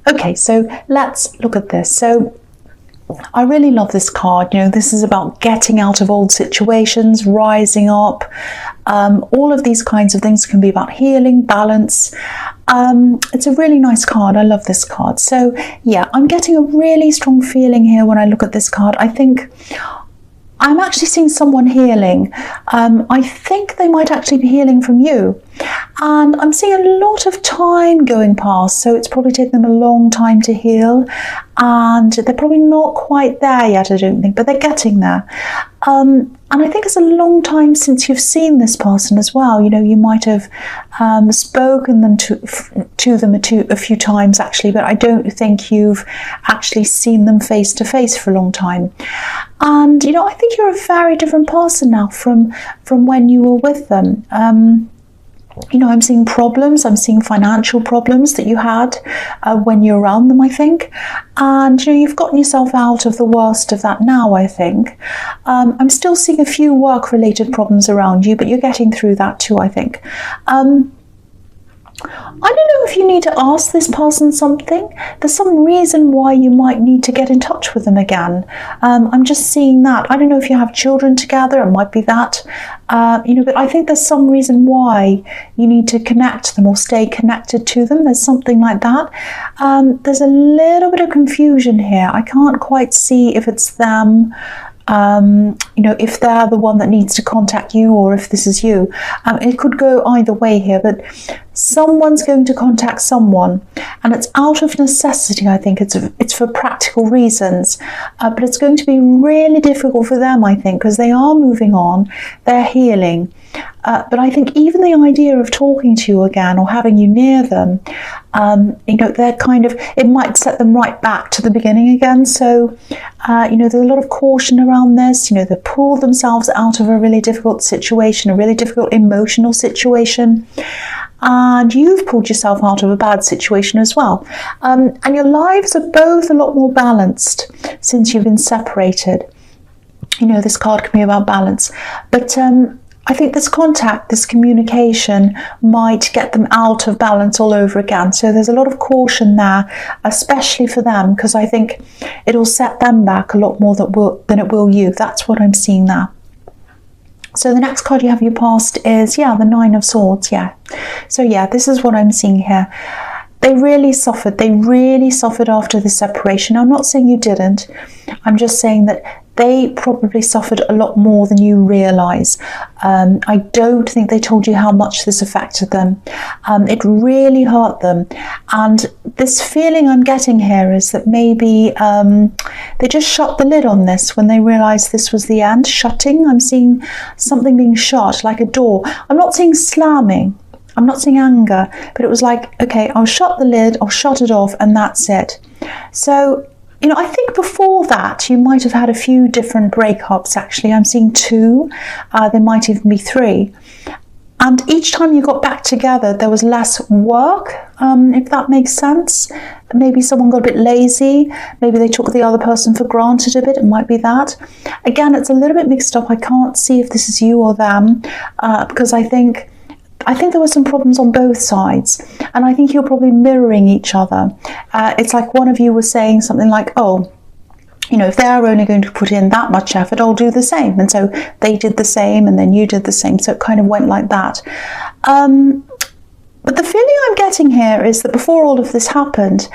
Okay, so let's look at this. So I really love this card. You know, this is about getting out of old situations, rising up. All of these kinds of things can be about healing, balance. It's a really nice card. I love this card. So yeah, I'm getting a really strong feeling here when I look at this card. I think I'm actually seeing someone healing. I think they might actually be healing from you. And I'm seeing a lot of time going past, so it's probably taken them a long time to heal. And they're probably not quite there yet, I don't think, but they're getting there. And I think it's a long time since you've seen this person as well. You know, you might have spoken to them a few times actually, but I don't think you've actually seen them face to face for a long time. And, you know, I think you're a very different person now from when you were with them. You know, I'm seeing problems, I'm seeing financial problems that you had when you're around them, I think. And, you know, you've gotten yourself out of the worst of that now, I think. I'm still seeing a few work-related problems around you, but you're getting through that too, I think. I don't know if you need to ask this person something. There's some reason why you might need to get in touch with them again. I'm just seeing that. I don't know if you have children together, it might be that. You know, but I think there's some reason why you need to connect them or stay connected to them. There's something like that. There's a little bit of confusion here. I can't quite see if it's them. You know, if they're the one that needs to contact you or if this is you. It could go either way here, but someone's going to contact someone, and it's out of necessity. I think it's for practical reasons, but it's going to be really difficult for them, I think, because they are moving on, they're healing. But I think even the idea of talking to you again or having you near them, you know, they're kind of, it might set them right back to the beginning again. So, you know, there's a lot of caution around this. You know, they pull themselves out of a really difficult situation, a really difficult emotional situation. And you've pulled yourself out of a bad situation as well. And your lives are both a lot more balanced since you've been separated. You know, this card can be about balance. But I think this contact, this communication might get them out of balance all over again. So there's a lot of caution there, especially for them, because I think it'll set them back a lot more than it will you. That's what I'm seeing there. So the next card you have in your past is, yeah, the Nine of Swords, yeah. So yeah, this is what I'm seeing here. They really suffered. They really suffered after the separation. I'm not saying you didn't. I'm just saying that they probably suffered a lot more than you realise. I don't think they told you how much this affected them. It really hurt them. And this feeling I'm getting here is that maybe they just shut the lid on this when they realised this was the end. Shutting. I'm seeing something being shut, like a door. I'm not seeing slamming. I'm not seeing anger, but it was like, okay, I'll shut the lid, I'll shut it off, and that's it. So, you know, I think before that, you might have had a few different breakups, actually. I'm seeing 2. There might even be 3. And each time you got back together, there was less work, if that makes sense. Maybe someone got a bit lazy. Maybe they took the other person for granted a bit. It might be that. Again, it's a little bit mixed up. I can't see if this is you or them, because I think there were some problems on both sides, and I think you're probably mirroring each other. It's like one of you was saying something like, oh, you know, if they're only going to put in that much effort, I'll do the same. And so they did the same, and then you did the same. So it kind of went like that. But the feeling I'm getting here is that before all of this happened,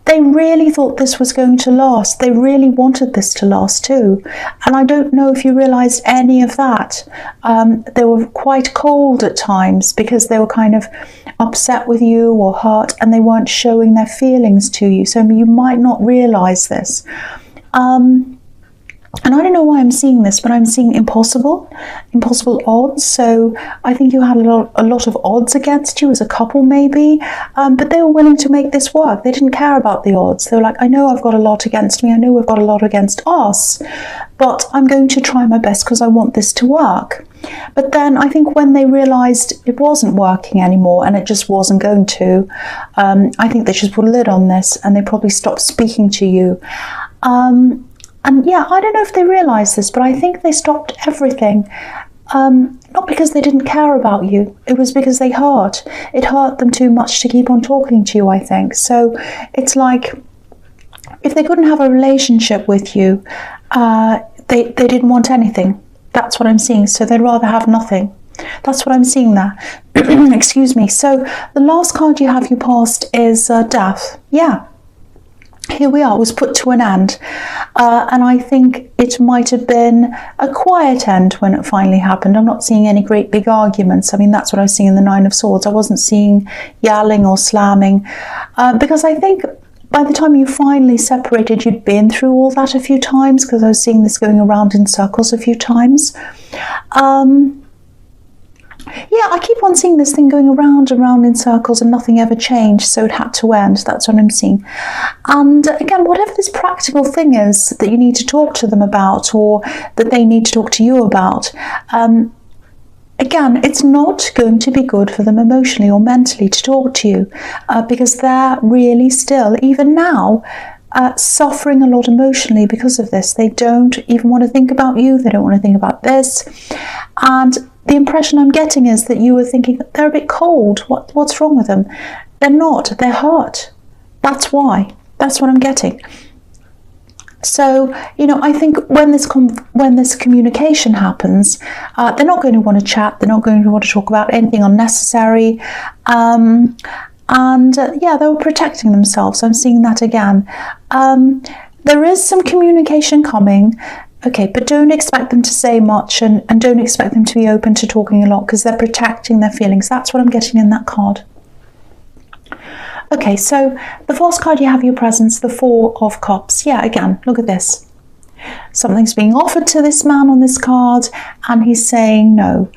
they really thought this was going to last. They really wanted this to last too. And I don't know if you realised any of that. They were quite cold at times because they were kind of upset with you or hurt, and they weren't showing their feelings to you. So you might not realise this. And I don't know why I'm seeing this, but I'm seeing impossible odds. So I think you had a lot of odds against you as a couple, maybe. But they were willing to make this work. They didn't care about the odds. They were like, I know I've got a lot against me. I know we've got a lot against us. But I'm going to try my best because I want this to work. But then I think when they realised it wasn't working anymore and it just wasn't going to, I think they just put a lid on this and they probably stopped speaking to you. And yeah, I don't know if they realised this, but I think they stopped everything. not because they didn't care about you. It was because it hurt them too much to keep on talking to you, I think. So it's like, if they couldn't have a relationship with you, they didn't want anything. That's what I'm seeing. So they'd rather have nothing. That's what I'm seeing there. Excuse me. So the last card you have, you passed, is death. Yeah. Here we are. It was put to an end. And I think it might have been a quiet end when it finally happened. I'm not seeing any great big arguments. I mean, that's what I was seeing in the Nine of Swords. I wasn't seeing yelling or slamming. Because I think by the time you finally separated, you'd been through all that a few times, because I was seeing this going around in circles a few times. Yeah, I keep on seeing this thing going around and around in circles and nothing ever changed, so it had to end. That's what I'm seeing. And again, whatever this practical thing is that you need to talk to them about, or that they need to talk to you about, again, it's not going to be good for them emotionally or mentally to talk to you, because they're really still, even now, suffering a lot emotionally because of this. They don't even want to think about you. They don't want to think about this. And the impression I'm getting is that you were thinking they're a bit cold. What's wrong with them? They're not. They're hurt. That's why. That's what I'm getting. So, you know, I think when this communication happens, they're not going to want to chat. They're not going to want to talk about anything unnecessary. And yeah, they were protecting themselves. I'm seeing that again. There is some communication coming. Okay, but don't expect them to say much, and don't expect them to be open to talking a lot, because they're protecting their feelings. That's what I'm getting in that card. Okay, so the first card you have, your presence, the Four of Cups. Yeah, again, look at this. Something's being offered to this man on this card, and he's saying no.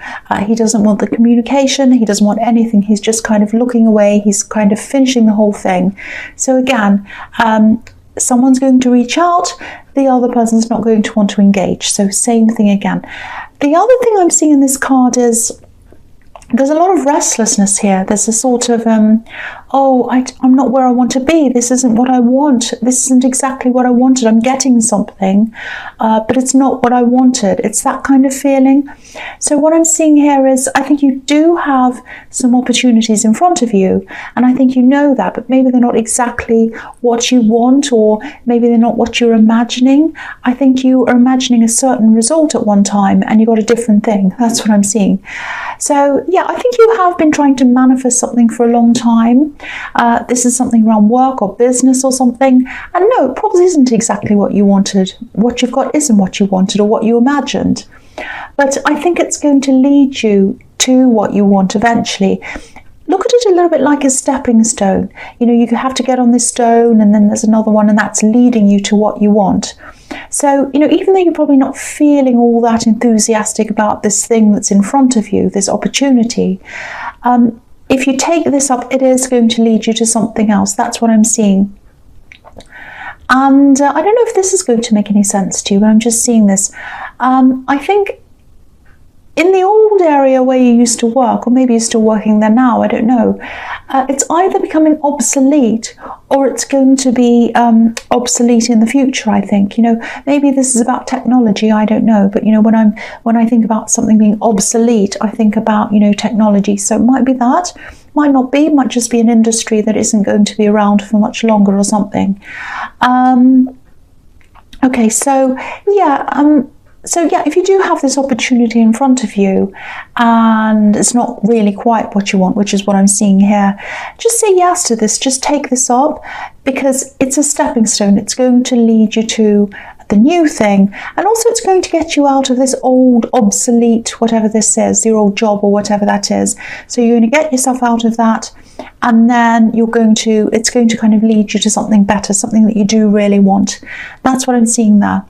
He doesn't want the communication. He doesn't want anything. He's just kind of looking away. He's kind of finishing the whole thing. So again, someone's going to reach out. The other person's not going to want to engage. So same thing again. The other thing I'm seeing in this card is there's a lot of restlessness here. There's a sort of, I'm not where I want to be. This isn't what I want. This isn't exactly what I wanted. I'm getting something, but it's not what I wanted. It's that kind of feeling. So what I'm seeing here is, I think you do have some opportunities in front of you, and I think you know that, but maybe they're not exactly what you want, or maybe they're not what you're imagining. I think you are imagining a certain result at one time, and you got a different thing. That's what I'm seeing. So yeah, I think you have been trying to manifest something for a long time. This is something around work or business or something. And no, it probably isn't exactly what you wanted. What you've got isn't what you wanted or what you imagined. But I think it's going to lead you to what you want eventually. Look at it a little bit like a stepping stone. You know, you have to get on this stone, and then there's another one, and that's leading you to what you want. So, you know, even though you're probably not feeling all that enthusiastic about this thing that's in front of you, this opportunity, if you take this up, it is going to lead you to something else. That's what I'm seeing. And I don't know if this is going to make any sense to you, but I'm just seeing this. I think in the old area where you used to work, or maybe you're still working there now, I don't know, it's either becoming obsolete, or it's going to be obsolete in the future, I think. You know, maybe this is about technology, I don't know, but you know, when I think about something being obsolete, I think about, you know, technology. So it might be that, might not be, might just be an industry that isn't going to be around for much longer or something. Okay, so yeah, if you do have this opportunity in front of you and it's not really quite what you want, which is what I'm seeing here, just say yes to this. Just take this up, because it's a stepping stone. It's going to lead you to the new thing, and also it's going to get you out of this old, obsolete, whatever this is, your old job or whatever that is. So you're going to get yourself out of that, and then it's going to kind of lead you to something better, something that you do really want. That's what I'm seeing there.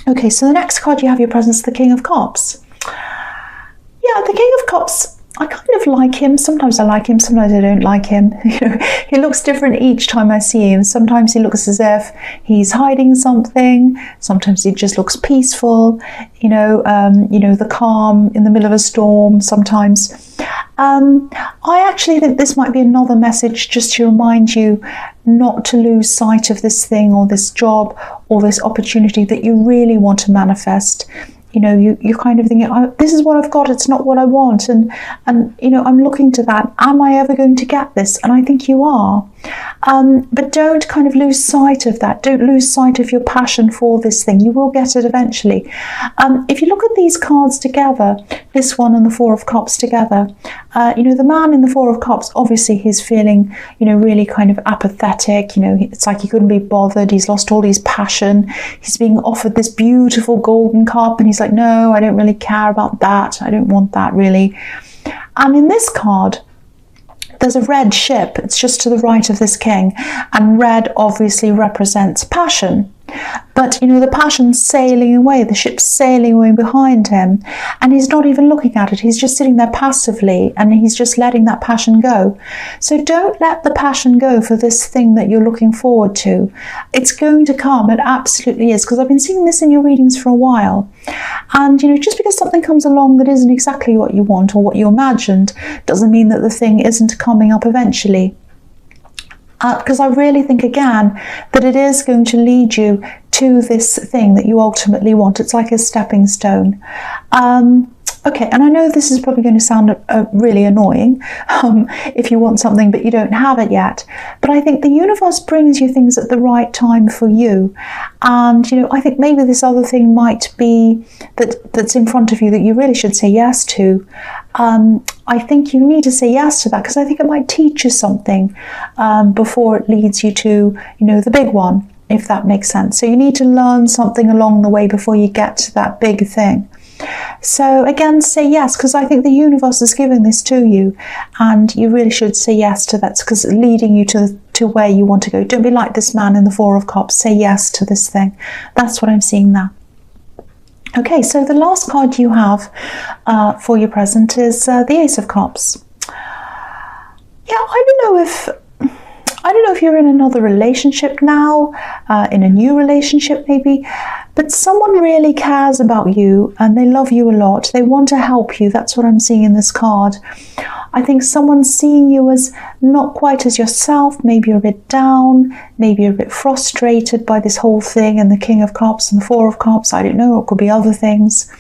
Okay, so the next card you have, your presence, the King of Cups. Yeah, the King of Cups, I kind of like him. Sometimes I like him, sometimes I don't like him. You know, he looks different each time I see him. Sometimes he looks as if he's hiding something. Sometimes he just looks peaceful. You know, the calm in the middle of a storm sometimes. I actually think this might be another message just to remind you not to lose sight of this thing or this job or this opportunity that you really want to manifest. you know, you're kind of thinking, oh, this is what I've got, it's not what I want, and you know, I'm looking to that. Am I ever going to get this? And I think you are. But don't kind of lose sight of that. Don't lose sight of your passion for this thing. You will get it eventually. If you look at these cards together, this one and the Four of Cups together, you know, the man in the Four of Cups, obviously he's feeling, you know, really kind of apathetic. You know, it's like he couldn't be bothered. He's lost all his passion. He's being offered this beautiful golden cup and he's like, no, I don't really care about that. I don't want that really. And in this card, there's a red ship. It's just to the right of this king, and red obviously represents passion. But, you know, the passion's sailing away, the ship's sailing away behind him, and he's not even looking at it. He's just sitting there passively, and he's just letting that passion go. So don't let the passion go for this thing that you're looking forward to. It's going to come, it absolutely is, because I've been seeing this in your readings for a while. And, you know, just because something comes along that isn't exactly what you want or what you imagined, doesn't mean that the thing isn't coming up eventually. Because I really think, again, that it is going to lead you to this thing that you ultimately want. It's like a stepping stone. Okay, and I know this is probably going to sound really annoying if you want something but you don't have it yet. But I think the universe brings you things at the right time for you. And, you know, I think maybe this other thing might be that's in front of you that you really should say yes to. I think you need to say yes to that because I think it might teach you something before it leads you to, you know, the big one, if that makes sense. So you need to learn something along the way before you get to that big thing. So again, say yes, because I think the universe is giving this to you and you really should say yes to that because it's leading you to where you want to go. Don't be like this man in the Four of Cups. Say yes to this thing. That's what I'm seeing there. Okay, so the last card you have for your present is the Ace of Cups. Yeah, I don't know if you're in another relationship now, in a new relationship maybe, but someone really cares about you and they love you a lot. They want to help you. That's what I'm seeing in this card. I think someone's seeing you as not quite as yourself. Maybe you're a bit down. Maybe you're a bit frustrated by this whole thing and the King of Cups and the Four of Cups. I don't know. It could be other things.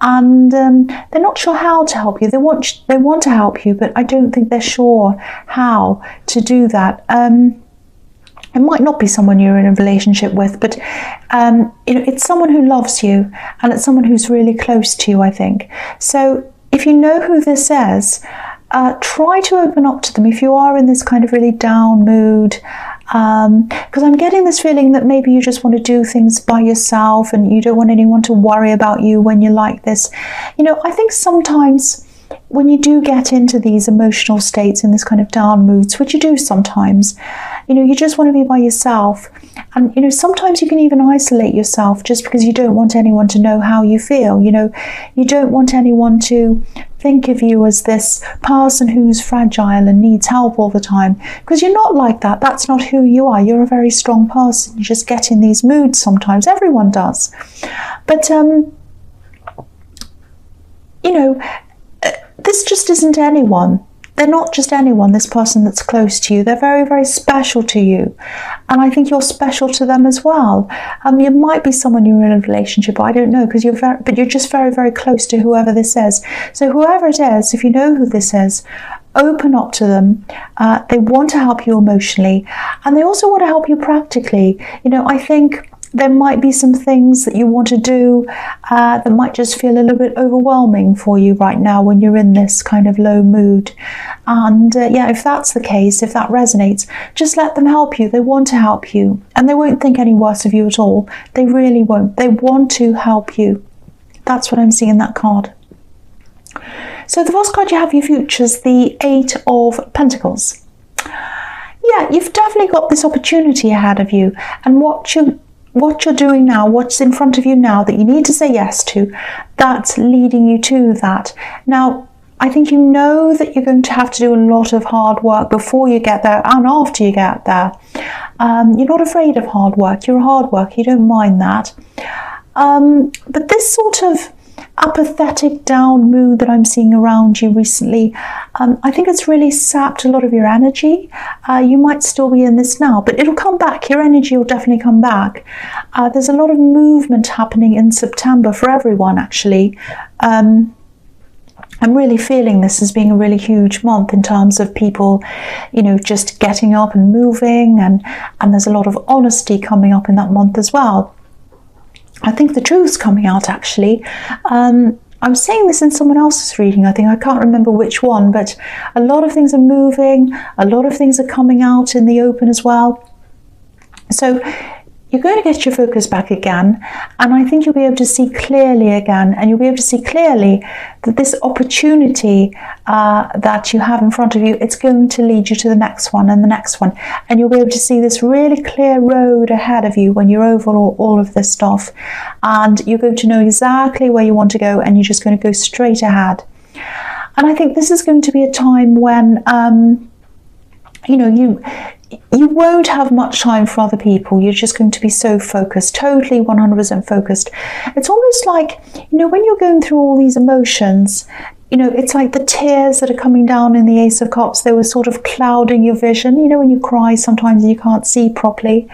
And they're not sure how to help you. They want to help you, but I don't think they're sure how to do that. It might not be someone you're in a relationship with, but you know, it's someone who loves you and it's someone who's really close to you, I think. So if you know who this is, try to open up to them if you are in this kind of really down mood. Because I'm getting this feeling that maybe you just want to do things by yourself and you don't want anyone to worry about you when you're like this. You know, I think sometimes when you do get into these emotional states in this kind of down moods, which you do sometimes, you know, you just want to be by yourself. And, you know, sometimes you can even isolate yourself just because you don't want anyone to know how you feel. You know, you don't want anyone to think of you as this person who's fragile and needs help all the time, because you're not like that. That's not who you are. You're a very strong person. You just get in these moods sometimes. Everyone does. But, you know, this just isn't anyone. They're not just anyone, this person that's close to you. They're very, very special to you. And I think you're special to them as well. You might be someone you're in a relationship, I don't know, because you're just very, very close to whoever this is. So whoever it is, if you know who this is, open up to them. They want to help you emotionally, and they also want to help you practically. You know, I think there might be some things that you want to do that might just feel a little bit overwhelming for you right now when you're in this kind of low mood. And yeah, if that's the case, if that resonates, just let them help you. They want to help you and they won't think any worse of you at all. They really won't. They want to help you. That's what I'm seeing in that card. So the first card you have your future is the Eight of Pentacles. Yeah, you've definitely got this opportunity ahead of you, and what you're doing now, what's in front of you now that you need to say yes to, that's leading you to that. Now, I think you know that you're going to have to do a lot of hard work before you get there and after you get there. You're not afraid of hard work. You're a hard worker. You don't mind that. But this sort of apathetic, down mood that I'm seeing around you recently, I think it's really sapped a lot of your energy. You might still be in this now, but it'll come back. Your energy will definitely come back. There's a lot of movement happening in September for everyone, actually. I'm really feeling this as being a really huge month in terms of people, you know, just getting up and moving, and there's a lot of honesty coming up in that month as well. I think the truth's coming out, actually. I'm seeing this in someone else's reading, I think. I can't remember which one, but a lot of things are moving, a lot of things are coming out in the open as well. So you're going to get your focus back again, and I think you'll be able to see clearly again, and you'll be able to see clearly that this opportunity that you have in front of you, it's going to lead you to the next one and the next one, and you'll be able to see this really clear road ahead of you when you're over all of this stuff, and you're going to know exactly where you want to go, and you're just going to go straight ahead. And I think this is going to be a time when you know, you won't have much time for other people. You're just going to be so focused, totally 100% focused. It's almost like, you know, when you're going through all these emotions, you know, it's like the tears that are coming down in the Ace of Cups, they were sort of clouding your vision. You know, when you cry sometimes you can't see properly.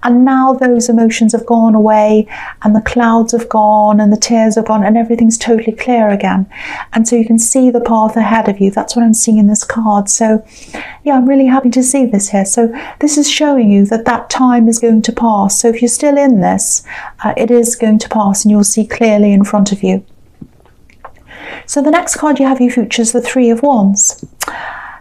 And now those emotions have gone away, and the clouds have gone, and the tears have gone, and everything's totally clear again. And so you can see the path ahead of you. That's what I'm seeing in this card. So yeah, I'm really happy to see this here. So this is showing you that that time is going to pass. So if you're still in this, it is going to pass, and you'll see clearly in front of you. So the next card you have you features the Three of Wands.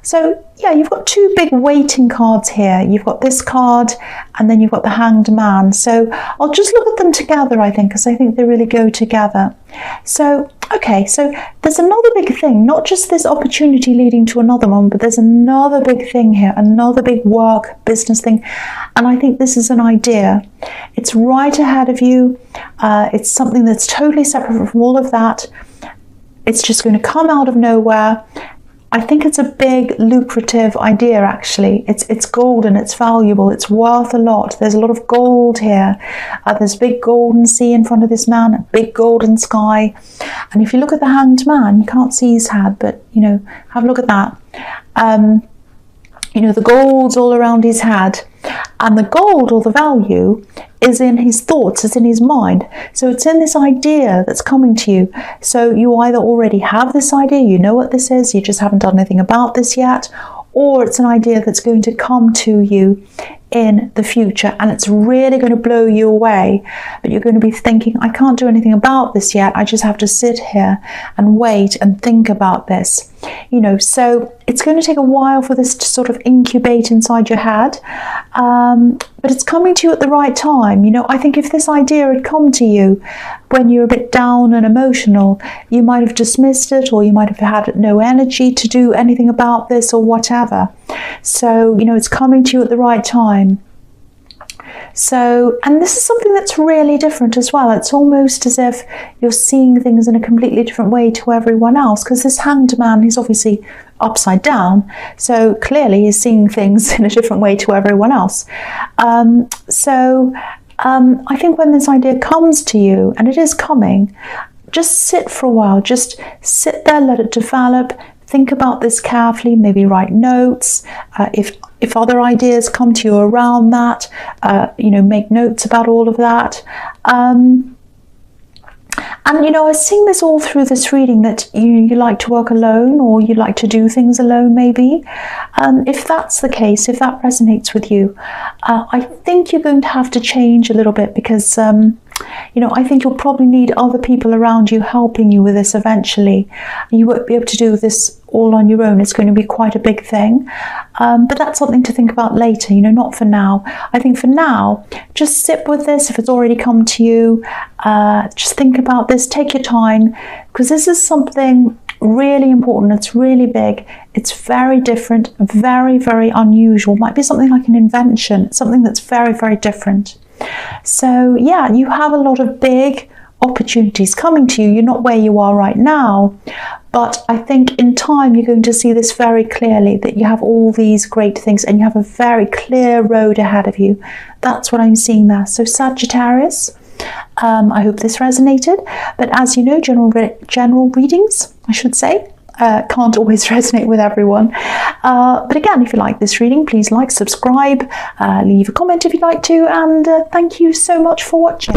So yeah, you've got two big waiting cards here. You've got this card, and then you've got the Hanged Man. So I'll just look at them together, I think, because I think they really go together. So, okay, so there's another big thing, not just this opportunity leading to another one, but there's another big thing here, another big work, business thing. And I think this is an idea. It's right ahead of you. It's something that's totally separate from all of that. It's just going to come out of nowhere. I think it's a big, lucrative idea, actually. It's golden, it's valuable, it's worth a lot. There's a lot of gold here. There's a big golden sea in front of this man, a big golden sky. And if you look at the Hanged Man, you can't see his head, but, you know, have a look at that. You know, the gold's all around his head. And the gold, or the value, is in his thoughts, it's in his mind. So it's in this idea that's coming to you. So you either already have this idea, you know what this is, you just haven't done anything about this yet, or it's an idea that's going to come to you in the future, and it's really going to blow you away. But you're going to be thinking, I can't do anything about this yet, I just have to sit here and wait and think about this. You know, so it's going to take a while for this to sort of incubate inside your head, but it's coming to you at the right time. You know, I think if this idea had come to you when you're a bit down and emotional, you might have dismissed it, or you might have had no energy to do anything about this or whatever. So, you know, it's coming to you at the right time. So, and this is something that's really different as well. It's almost as if you're seeing things in a completely different way to everyone else, because this Hanged Man, he's obviously upside down, so clearly he's seeing things in a different way to everyone else. I think when this idea comes to you, and it is coming, just sit for a while, just sit there, let it develop. Think about this carefully, maybe write notes. If other ideas come to you around that, you know, make notes about all of that. And, you know, I was seeing this all through this reading, that you like to work alone, or you like to do things alone, maybe. If that's the case, if that resonates with you, I think you're going to have to change a little bit, because you know, I think you'll probably need other people around you helping you with this eventually. You won't be able to do this all on your own. It's going to be quite a big thing. But that's something to think about later, you know, not for now. I think for now, just sit with this. If it's already come to you, just think about this, take your time, because this is something really important. It's really big. It's very different, very, very unusual. Might be something like an invention, something that's very, very different. So yeah, you have a lot of big opportunities coming to you. You're not where you are right now, but I think in time you're going to see this very clearly, that you have all these great things and you have a very clear road ahead of you. That's what I'm seeing there. So Sagittarius, I hope this resonated. But as you know, general readings, I should say, can't always resonate with everyone. But again, if you like this reading, please like, subscribe, leave a comment if you'd like to, and thank you so much for watching.